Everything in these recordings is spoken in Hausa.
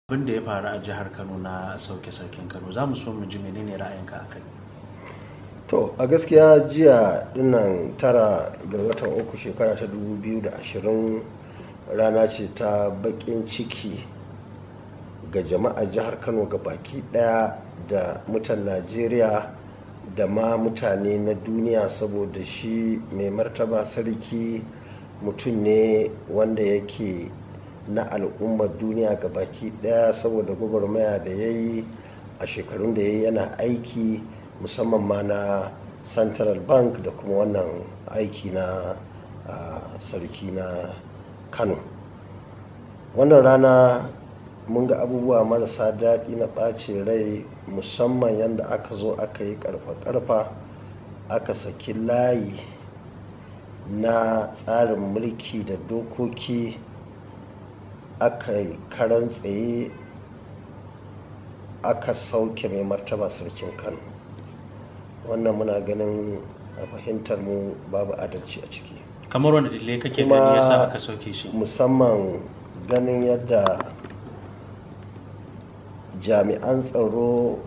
Abin da ya faru a jihar Kano na sauke-sauken Kano za mu so mu ji menene ra'ayinka a kai. To a gaskiya jiya dinnan 9 ga watan 3 shekara ta 2020 rana ce ta bakin ciki ga jama'ar jihar Kano ga baki daya da mutan Najeriya da ma mutane na duniya, saboda shi mai martaba sarki mutum ne wanda yake na al'ummar duniya ga baki daya, saboda gwagwarmaya da ya yi a shekarun da ya yi yana aiki musamman ma na central bank da kuma wannan aiki na sarki na Kano. Wannan rana mun ga abubuwa marasa daɗi na ɓacin rai, musamman yadda aka zo aka yi ƙarfa-ƙarfa aka saki layi na tsarin mulki da dokoki, aka yi karan tsaye aka sauke mai martaba sarkin Kano. Wannan muna ganin a fahimtar mu babu adalci a ciki. Kamar wanda dalilai kake gani yasa aka sauke shi? Musamman ganin yadda jami'an tsaro,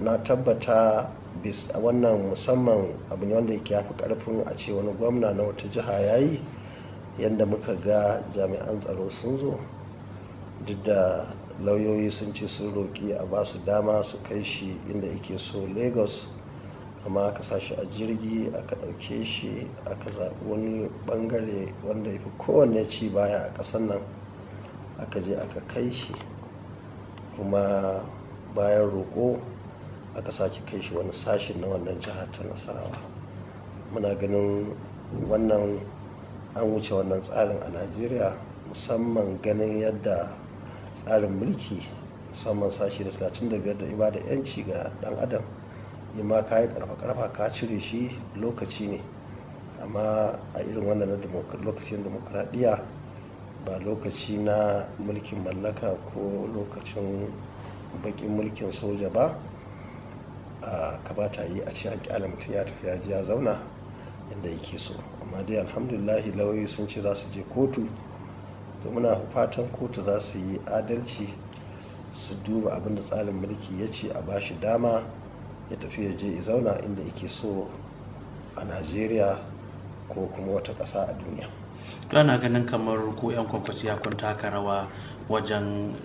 na tabbata bisa wannan musamman abu ne wanda yake yafi karfin a ce wani gwamna na wata jiha yayi, yadda muka ga jami'an tsaro sun zo, duk da lauyoyi sun ce sun roƙi a ba su dama su kai shi inda yake so Lagos, amma aka sa shi a jirgi aka ɗauke shi aka zaɓi wani ɓangare wanda ya fi kowanne ci baya a ƙasar nan, aka je aka kai shi, kuma bayan roƙo aka sake kai shi wani sashin na wannan jihar ta Nasarawa. Muna ganin wannan an wuce wannan tsarin a Najeriya, musamman ganin yadda tsarin mulki musamman sashi da 35 da ibada yanci ga dan adam, yi ma ka yi karfa ka cire shi lokaci ne, amma a irin wannan lokacin demokradiyya ba lokaci na mulkin mallaka ko lokacin bakin mulkin soja ba, kamata yi a ce kyala mutum ya tafi ya ji ya zauna inda yake so. Amma dai alhamdulillahi lauyoyi sun ce za su je kotu, to muna fatan kotu za su yi adalci, su duba abin da tsarin mulki ya ce a bashi dama ya tafi ya je ya zauna inda yake so a Najeriya ko kuma wata ƙasa a duniya. Ana ganin kamar ko 'yan kwankwasiya kun taka rawa wajen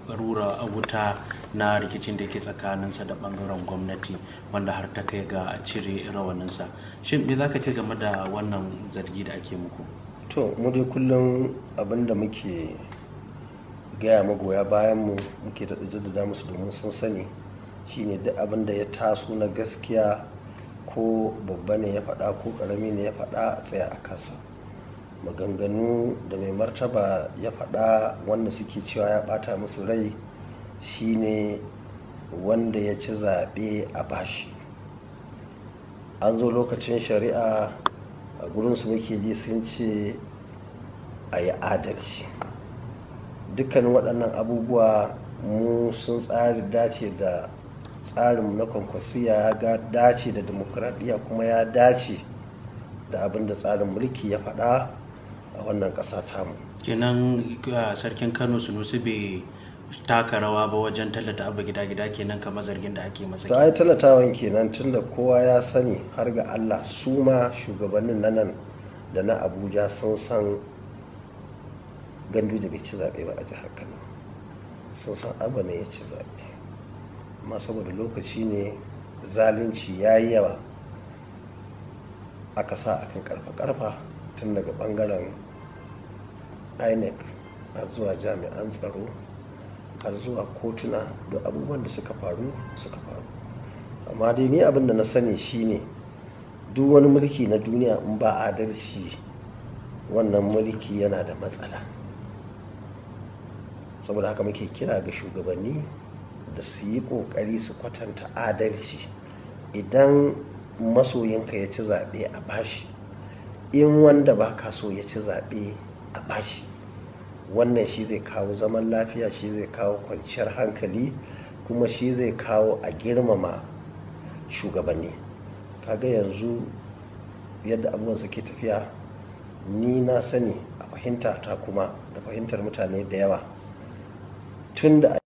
rura wuta na rikicin da ke tsakaninsa da bangaren gwamnati, wanda har ta kai ga a cire rawaninsa. Shin me za ka ce game da wannan zargi da ake muku? To mu dai kullum abin da muke gaya magoya bayan mu muke da jaddada musu domin sun sani shine duk abin da ya taso na gaskiya, ko babba ne ya faɗa ko ƙarami ne ya faɗa, a tsaya a kansa. Maganganu da mai martaba ya faɗa wanda suke cewa ya ɓata musu rai shine wanda ya ci zaɓe a bashi. An zo lokacin shari'a, a gurinsu muke ji sun ce a yi adalci. Dukkanin waɗannan abubuwa mu sun tsari dace da tsarin na kwankwasiya, ya dace da demokradiyya, kuma ya dace da abin da tsarin mulki ya faɗa a wannan ƙasa tamu. Kenan sarkin Kano Sunusi bai taka rawa ba wajen tallata abu gida-gida, kenan kamar zargin da ake masa. To ai tallatawan kenan, tunda kowa ya sani har ga Allah, su ma shugabannin na nan da na Abuja sun san Ganduje bai ci zaɓe ba a jihar Kano, sun san Abba ne ya ci zaɓe, amma saboda lokaci ne zalunci ya yi yawa, aka sa akan karfa-karfa tun daga bangaren INEC har zuwa jami'an tsaro har zuwa kotuna, da abubuwan da suka faru. Amma dai ni abin da na sani shine duk wani mulki na duniya in ba adalci, wannan mulki yana da matsala. Saboda haka muke kira ga shugabanni da su yi kokari su kwatanta adalci. Idan masoyinka ya ci zaɓe a bashi, in wanda ba ka so ya ci zaɓe a bashi. Wannan shi zai kawo zaman lafiya, shi zai kawo kwanciyar hankali, kuma shi zai kawo a girmama shugabanni. Kaga yanzu yadda abubuwan suke tafiya, ni na sani a fahimta ta kuma da fahimtar mutane da yawa, tun da